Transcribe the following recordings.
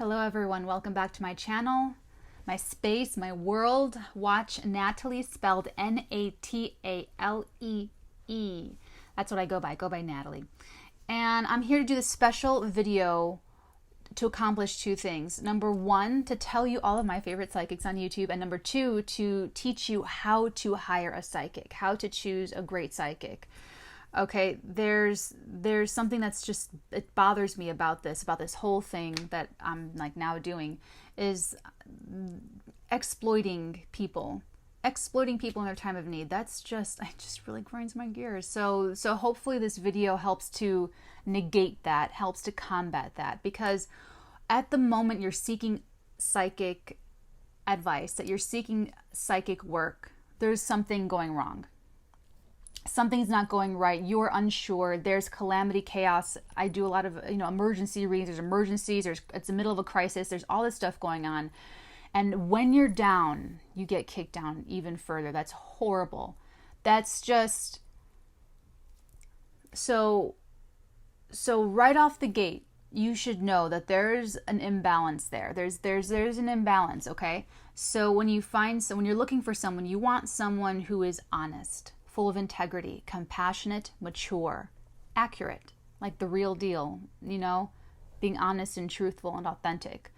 Hello everyone, welcome back to my channel, my space, my world. Watch Natalees, spelled N-A-T-A-L-E-E. That's what I go by Natalie. And I'm here to do this special video to accomplish two things. Number one, to tell you all of my favorite psychics on YouTube, and number two, to teach you how to hire a psychic, how to choose a great psychic. Okay, there's something that's just, it bothers me about this whole thing that I'm like now doing, is exploiting people in their time of need. It just really grinds my gears. So hopefully this video helps to negate that, helps to combat that, because at the moment you're seeking psychic advice, that you're seeking psychic work, there's something going wrong. Something's not going right. You're unsure. There's calamity, chaos. I do a lot of emergency readings. There's emergencies. It's the middle of a crisis. There's all this stuff going on, and when you're down, you get kicked down even further. That's horrible. That's just so right off the gate, you should know that there's an imbalance there. There's an imbalance. Okay, so when you're looking for someone, you want someone who is honest, full of integrity, compassionate, mature, accurate, like the real deal, being honest and truthful and authentic.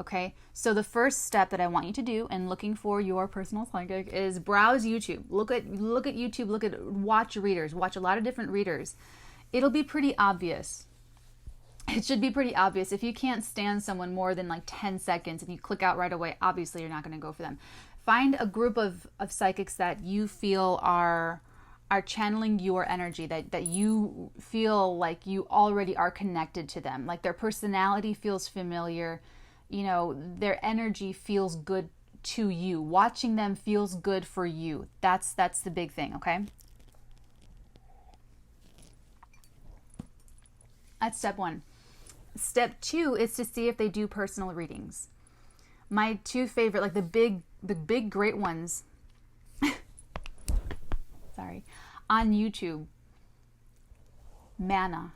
Okay, so the first step that I want you to do in looking for your personal psychic is browse YouTube. Look at YouTube, watch readers, watch a lot of different readers. It'll be pretty obvious. It should be pretty obvious. If you can't stand someone more than like 10 seconds and you click out right away, obviously you're not going to go for them. Find a group of psychics that you feel are channeling your energy, that you feel like you already are connected to them, like their personality feels familiar, their energy feels good to you. Watching them feels good for you. That's the big thing, okay? That's step one. Step two is to see if they do personal readings. My two favorite, like the big great ones, sorry, on YouTube: Manna,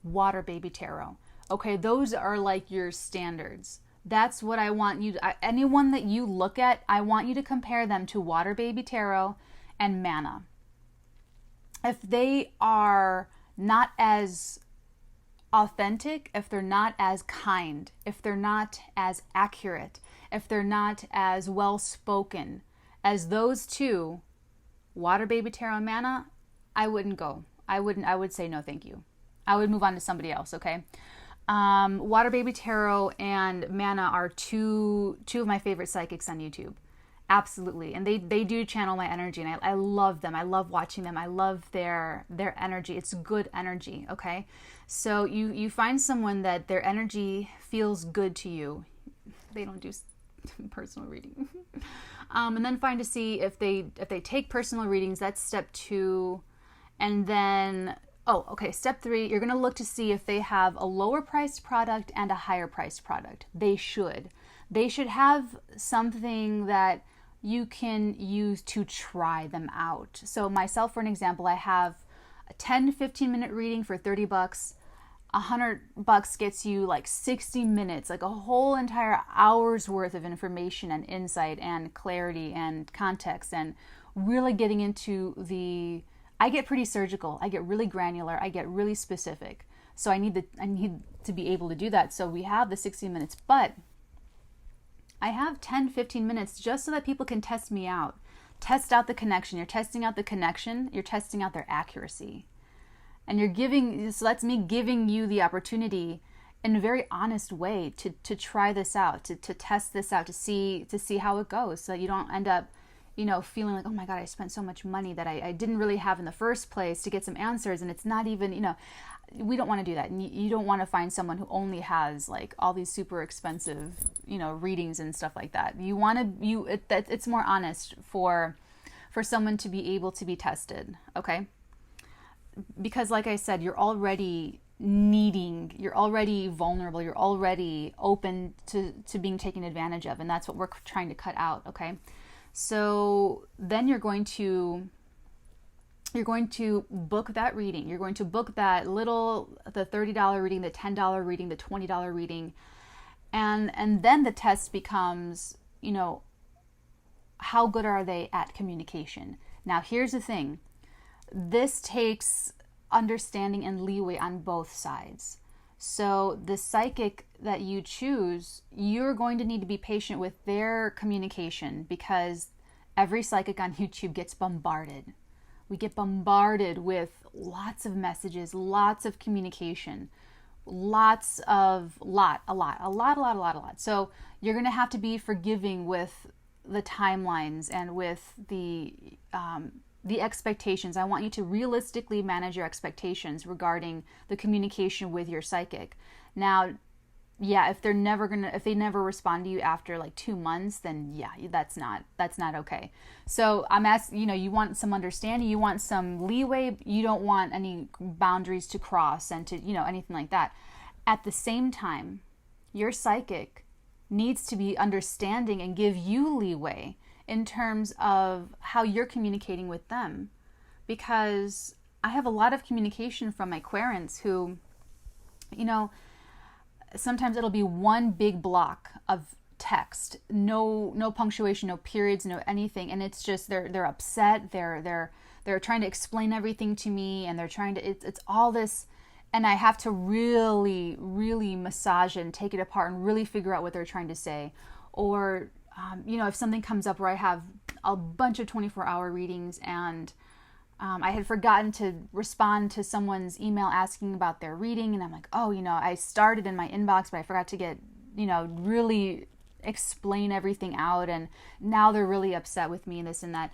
Water Baby Tarot. Okay, those are like your standards. That's what I want you to, anyone that you look at, I want you to compare them to Water Baby Tarot and Manna. If they are not as authentic, if they're not as kind, if they're not as accurate, if they're not as well spoken as those two, Water Baby Tarot and Manna, I wouldn't go. I would say no thank you. I would move on to somebody else, okay? Water Baby Tarot and Manna are two of my favorite psychics on YouTube. Absolutely. And they do channel my energy, and I love them. I love watching them. I love their energy. It's good energy, okay? So you find someone that their energy feels good to you. They don't do personal reading. And then find to see if they take personal readings. That's step two. And then step three, you're going to look to see if they have a lower priced product and a higher priced product. They should have something that you can use to try them out. So myself, for an example, I have a 10-15 minute reading for $30. $100 gets you like 60 minutes, like a whole entire hour's worth of information and insight and clarity and context, and really getting into I get pretty surgical. I get really granular. I get really specific. So I need to be able to do that. So we have the 60 minutes, but I have 10-15 minutes just so that people can test me out. Test out the connection. You're testing out the connection. You're testing out their accuracy. And so that's me giving you the opportunity in a very honest way to try this out, to test this out, to see how it goes, so that you don't end up, feeling like, oh my God, I spent so much money that I didn't really have in the first place to get some answers. And it's not even, we don't want to do that. And you don't want to find someone who only has like all these super expensive, readings and stuff like that. You want to, it's more honest for someone to be able to be tested. Okay. Because like I said, you're already vulnerable, you're already open to being taken advantage of, and that's what we're trying to cut out, okay? So then you're going to you're going to book that reading. You're going to book that the $30 reading, the $10 reading, the $20 reading. And then the test becomes, how good are they at communication? Now, here's the thing. This takes understanding and leeway on both sides. So the psychic that you choose, you're going to need to be patient with their communication, because every psychic on YouTube gets bombarded. We get bombarded with lots of messages, lots of communication, a lot. So you're going to have to be forgiving with the timelines and with the expectations. I want you to realistically manage your expectations regarding the communication with your psychic. Now, yeah, if they never respond to you after like 2 months, then yeah, that's not okay. So I'm asking, you want some understanding, you want some leeway, you don't want any boundaries to cross and to, anything like that. At the same time, your psychic needs to be understanding and give you leeway in terms of how you're communicating with them. Because I have a lot of communication from my querents who, sometimes it'll be one big block of text, no punctuation, no periods, no anything, and it's just they're upset, they're trying to explain everything to me, and they're trying to it's all this, and I have to really, really massage it and take it apart and really figure out what they're trying to say. Or if something comes up where I have a bunch of 24-hour readings and I had forgotten to respond to someone's email asking about their reading, and I'm like, I started in my inbox, but I forgot to get, really explain everything out, and now they're really upset with me and this and that.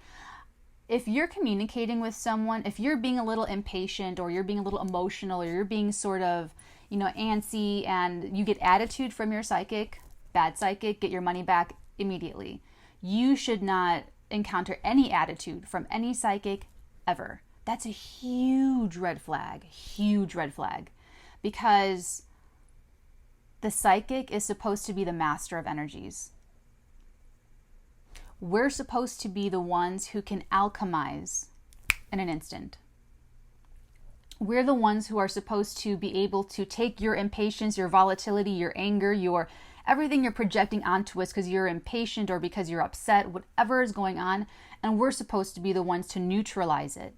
If you're communicating with someone, if you're being a little impatient, or you're being a little emotional, or you're being sort of, antsy, and you get attitude from your psychic, bad psychic, get your money back immediately. You should not encounter any attitude from any psychic ever. That's a huge red flag, because the psychic is supposed to be the master of energies. We're supposed to be the ones who can alchemize in an instant. We're the ones who are supposed to be able to take your impatience, your volatility, your anger, your everything you're projecting onto us because you're impatient or because you're upset, whatever is going on, and we're supposed to be the ones to neutralize it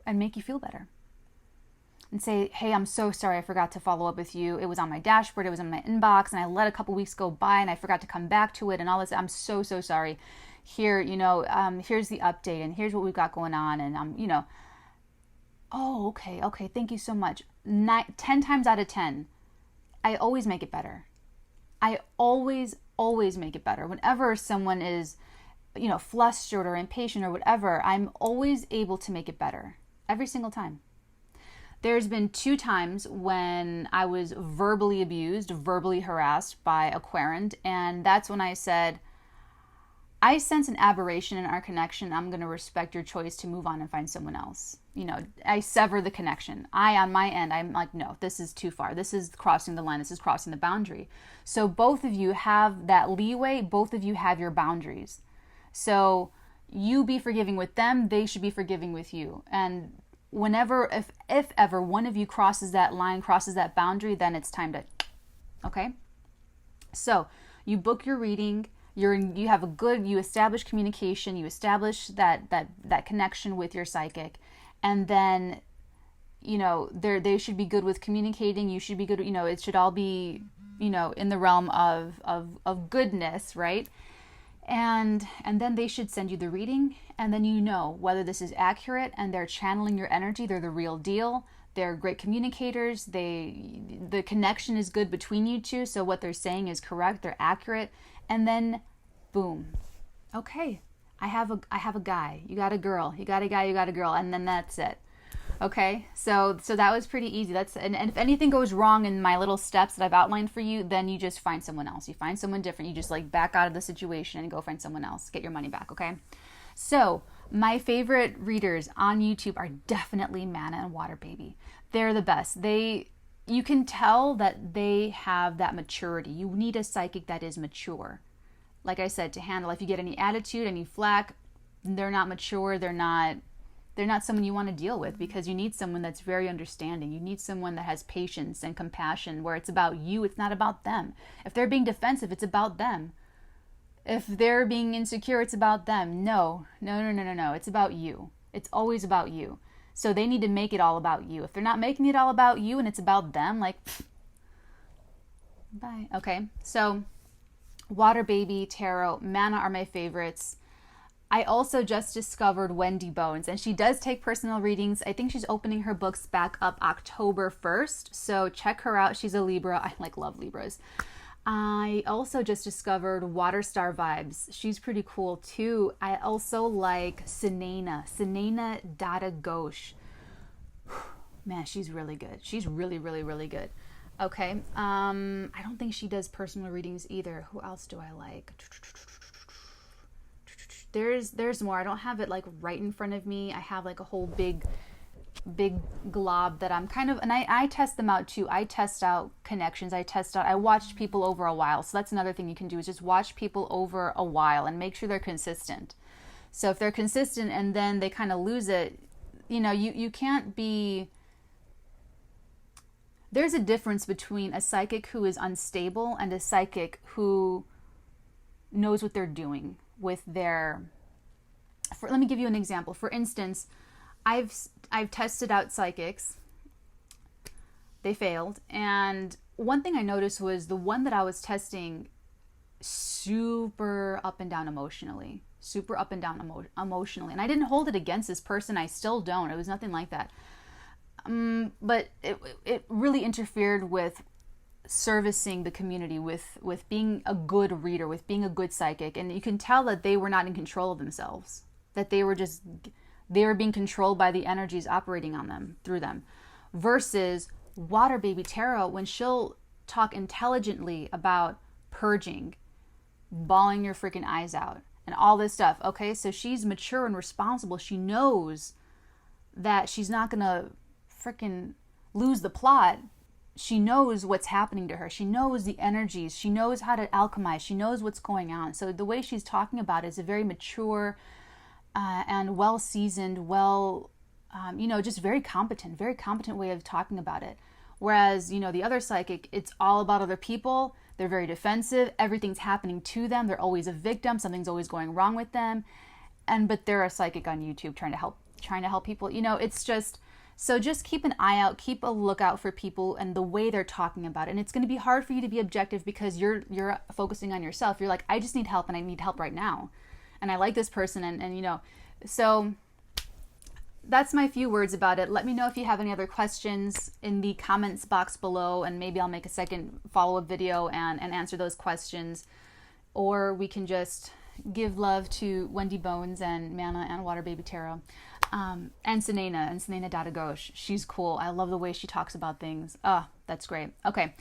and make you feel better. And say, hey, I'm so sorry, I forgot to follow up with you. It was on my dashboard, it was in my inbox, and I let a couple weeks go by and I forgot to come back to it and all this. I'm so sorry. Here, here's the update, and here's what we've got going on, and oh, okay, thank you so much. 10 times out of 10, I always make it better. I always make it better. Whenever someone is, flustered or impatient or whatever, I'm always able to make it better. Every single time. There's been 2 times when I was verbally abused, verbally harassed by a querent, and that's when I said, I sense an aberration in our connection. I'm going to respect your choice to move on and find someone else. I sever the connection. On my end, I'm like, no, this is too far. This is crossing the line. This is crossing the boundary. So both of you have that leeway. Both of you have your boundaries. So you be forgiving with them. They should be forgiving with you. And whenever, if ever one of you crosses that line, crosses that boundary, then it's time to, okay? So you book your reading. You establish communication, you establish that connection with your psychic, and then, they should be good with communicating. You should be good, it should all be, in the realm of goodness, right? And then they should send you the reading, and then whether this is accurate, and they're channeling your energy, they're the real deal. They're great communicators. The connection is good between you two, so what they're saying is correct, they're accurate. And then, boom. Okay, I have a guy. You got a girl. You got a guy. You got a girl. And then that's it. Okay, so that was pretty easy. And if anything goes wrong in my little steps that I've outlined for you, then you just find someone else. You find someone different. You just back out of the situation and go find someone else. Get your money back. Okay. So my favorite readers on YouTube are definitely Manna and Water Baby. They're the best. You can tell that they have that maturity. You need a psychic that is mature. Like I said, to handle if you get any attitude, any flack, they're not mature, they're not someone you want to deal with, because you need someone that's very understanding. You need someone that has patience and compassion, where it's about you, it's not about them. If they're being defensive, it's about them. If they're being insecure, it's about them. No. It's about you. It's always about you. So they need to make it all about you. If they're not making it all about you and it's about them, like, pfft, bye. Okay, so Water Baby, Tarot, Manna are my favorites. I also just discovered Wendy Bones, and she does take personal readings. I think she's opening her books back up October 1st, so check her out. She's a Libra. I love Libras. I also just discovered Water Star Vibes. She's pretty cool too. I also like Sunayana, Datta, Ghosh. Man, she's really good. She's really, really, really good. Okay. I don't think she does personal readings either. Who else do I like? There's more. I don't have it like right in front of me. I have like a whole big glob that I'm kind of, and I test them out too. I test out connections. I watch people over a while. So that's another thing you can do, is just watch people over a while and make sure they're consistent. So if they're consistent and then they kind of lose it, you can't be, there's a difference between a psychic who is unstable and a psychic who knows what they're doing with their, let me give you an example. For instance, I've tested out psychics. They failed. And one thing I noticed was the one that I was testing, super up and down emotionally. And I didn't hold it against this person. I still don't. It was nothing like that. But it really interfered with servicing the community, with being a good reader, with being a good psychic. And you can tell that they were not in control of themselves, that they were being controlled by the energies operating on them, through them. Versus Water Baby Tarot, when she'll talk intelligently about purging, bawling your freaking eyes out, and all this stuff. Okay, so she's mature and responsible. She knows that she's not gonna freaking lose the plot. She knows what's happening to her. She knows the energies. She knows how to alchemize. She knows what's going on. So the way she's talking about it is a very mature and well-seasoned, just very competent way of talking about it. Whereas, the other psychic, it's all about other people. They're very defensive. Everything's happening to them. They're always a victim. Something's always going wrong with them. But they're a psychic on YouTube trying to help people. It's just, so just keep an eye out, keep a lookout for people and the way they're talking about it. And it's going to be hard for you to be objective because you're focusing on yourself. You're like, I just need help and I need help right now. And I like this person and so that's my few words about it. Let me know if you have any other questions in the comments box below, and maybe I'll make a second follow-up video and answer those questions. Or we can just give love to Wendy Bones and Manna and Water Baby Tarot. And Sunayana Datta Ghosh. She's cool. I love the way she talks about things. That's great. Okay.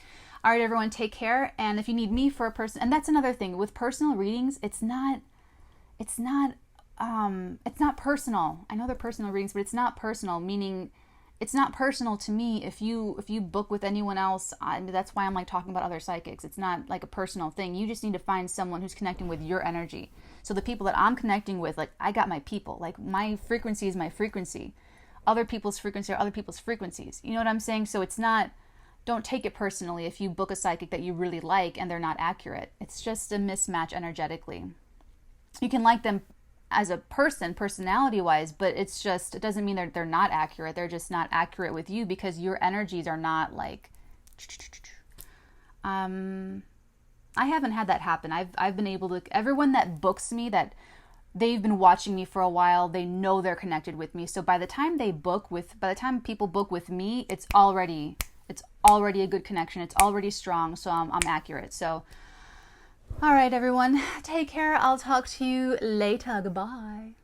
All right, everyone, take care. And if you need me for a person, and that's another thing with personal readings, it's not personal. I know they're personal readings, but it's not personal, meaning it's not personal to me if you book with anyone else. That's why I'm like talking about other psychics. It's not like a personal thing. You just need to find someone who's connecting with your energy. So the people that I'm connecting with, like, I got my people. Like, my frequency is my frequency. Other people's frequency are other people's frequencies. You know what I'm saying? So it's not, don't take it personally if you book a psychic that you really like and they're not accurate. It's just a mismatch energetically. You can like them as a person, personality-wise, but it doesn't mean they're not accurate. They're just not accurate with you because your energies are not like, I haven't had that happen. I've been able to, everyone that books me, that they've been watching me for a while, they know they're connected with me. So by the time people book with me, it's already a good connection. It's already strong. So I'm accurate. So, all right, everyone, take care. I'll talk to you later. Goodbye.